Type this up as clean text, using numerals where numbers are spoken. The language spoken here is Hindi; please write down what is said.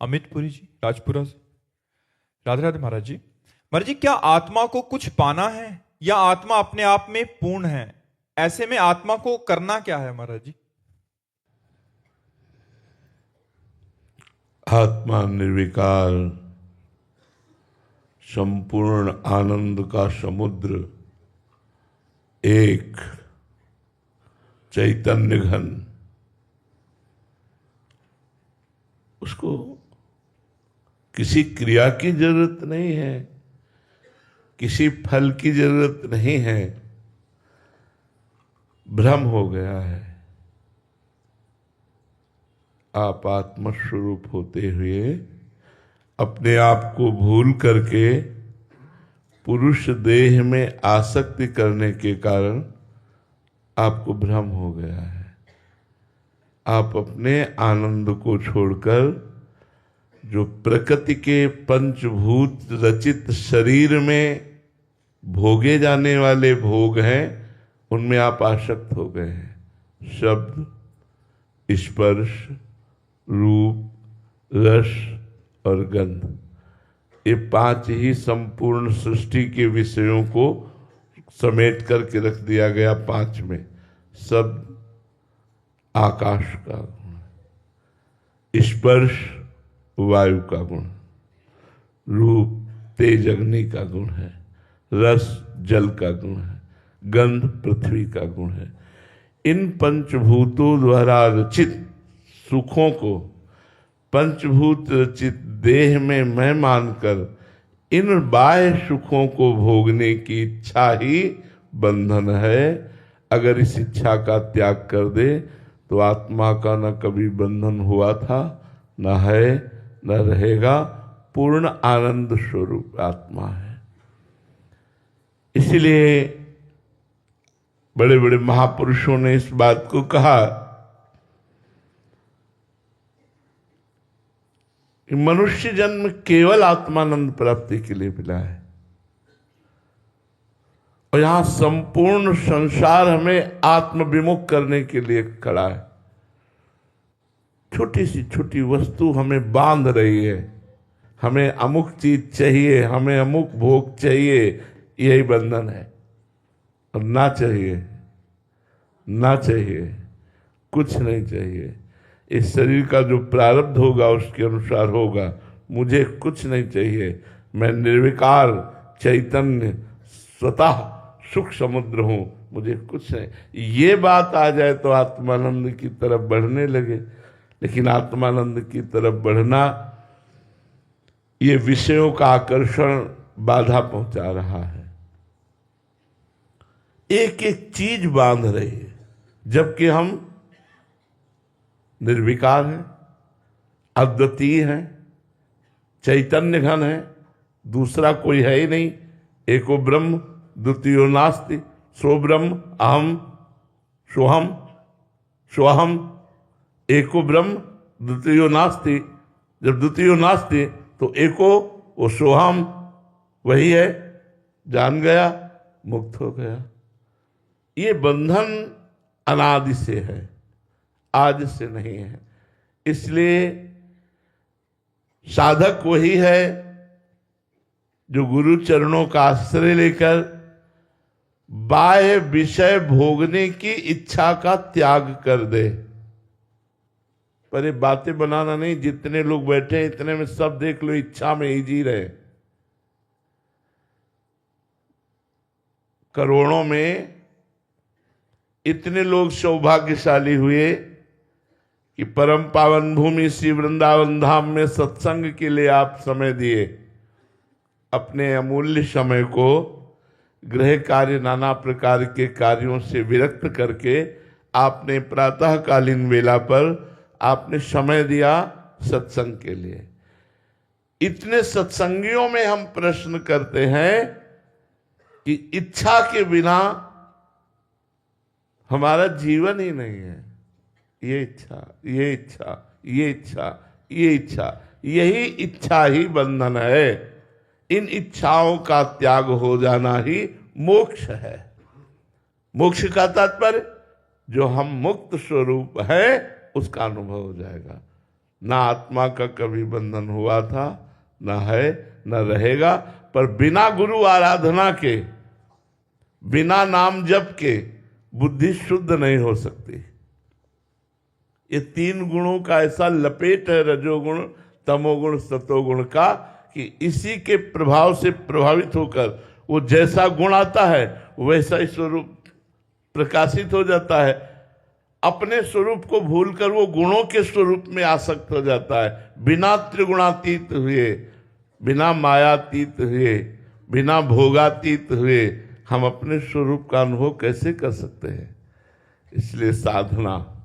अमितपुरी जी, राजपुरा से। राधे राधे महाराज जी। महाराज जी, क्या आत्मा को कुछ पाना है या आत्मा अपने आप में पूर्ण है? ऐसे में आत्मा को करना क्या है महाराज जी? आत्मा निर्विकार संपूर्ण आनंद का समुद्र, एक चैतन्य घन, उसको किसी क्रिया की जरूरत नहीं है, किसी फल की जरूरत नहीं है। भ्रम हो गया है। आप आत्मस्वरूप होते हुए अपने आप को भूल करके पुरुष देह में आसक्ति करने के कारण आपको भ्रम हो गया है। आप अपने आनंद को छोड़कर जो प्रकृति के पंचभूत रचित शरीर में भोगे जाने वाले भोग हैं, उनमें आप आसक्त हो गए हैं। शब्द, स्पर्श, रूप, रस और गंध, ये पांच ही संपूर्ण सृष्टि के विषयों को समेट करके रख दिया गया पांच में। शब्द आकाश का गुण, स्पर्श वायु का गुण, रूप तेज अग्नि का गुण है, रस जल का गुण है, गंध पृथ्वी का गुण है। इन पंचभूतों द्वारा रचित सुखों को पंचभूत रचित देह में मैं मानकर इन बाह्य सुखों को भोगने की इच्छा ही बंधन है। अगर इस इच्छा का त्याग कर दे तो आत्मा का न कभी बंधन हुआ था, न है, न रहेगा। पूर्ण आनंद स्वरूप आत्मा है। इसलिए बड़े बड़े महापुरुषों ने इस बात को कहा कि मनुष्य जन्म केवल आत्मानंद प्राप्ति के लिए मिला है और यहां संपूर्ण संसार हमें आत्मविमुख करने के लिए खड़ा है। छोटी सी छोटी वस्तु हमें बांध रही है। हमें अमुक चीज चाहिए, हमें अमुक भोग चाहिए, यही बंधन है। और ना चाहिए, ना चाहिए, कुछ नहीं चाहिए। इस शरीर का जो प्रारब्ध होगा उसके अनुसार होगा। मुझे कुछ नहीं चाहिए। मैं निर्विकार चैतन्य स्वतः सुख समुद्र हूं, मुझे कुछ नहीं। ये बात आ जाए तो आत्मानंद की तरफ बढ़ने लगे। लेकिन आत्मानंद की तरफ बढ़ना, ये विषयों का आकर्षण बाधा पहुंचा रहा है। एक एक चीज बांध रही है, जबकि हम निर्विकार हैं, अद्वितीय हैं, चैतन्य घन है, दूसरा कोई है ही नहीं। एको ब्रह्म द्वितीयो नास्ति, सो ब्रह्म अहम सोहम सोहम। एको ब्रह्म द्वितीयो नास्ति, जब द्वितीयो नास्ति तो एको वो सोहम, वही है। जान गया, मुक्त हो गया। ये बंधन अनादि से है, आज से नहीं है। इसलिए साधक वही है जो गुरु चरणों का आश्रय लेकर बाह्य विषय भोगने की इच्छा का त्याग कर दे। पर ये बातें बनाना नहीं। जितने लोग बैठे हैं इतने में सब देख लो इच्छा में ही जी रहे। करोड़ों में इतने लोग सौभाग्यशाली हुए कि परम पावन भूमि श्री वृंदावन धाम में सत्संग के लिए आप समय दिए। अपने अमूल्य समय को गृह कार्य, नाना प्रकार के कार्यों से विरक्त करके आपने प्रातःकालीन वेला पर आपने समय दिया सत्संग के लिए। इतने सत्संगियों में हम प्रश्न करते हैं कि इच्छा के बिना हमारा जीवन ही नहीं है। ये इच्छा, ये इच्छा, ये इच्छा, ये इच्छा, यही इच्छा ही बंधन है। इन इच्छाओं का त्याग हो जाना ही मोक्ष है। मोक्ष का तात्पर्य जो हम मुक्त स्वरूप है उसका अनुभव हो जाएगा। ना आत्मा का कभी बंधन हुआ था, ना है, न रहेगा। पर बिना गुरु आराधना के, बिना नाम जप के बुद्धि शुद्ध नहीं हो सकती। ये तीन गुणों का ऐसा लपेट है, रजोगुण, तमोगुण, सतोगुण का, कि इसी के प्रभाव से प्रभावित होकर वो जैसा गुण आता है वैसा ही स्वरूप प्रकाशित हो जाता है। अपने स्वरूप को भूलकर वो गुणों के स्वरूप में आसक्त हो जाता है। बिना त्रिगुणातीत हुए, बिना मायातीत हुए, बिना भोगातीत हुए हम अपने स्वरूप का अनुभव कैसे कर सकते हैं? इसलिए साधना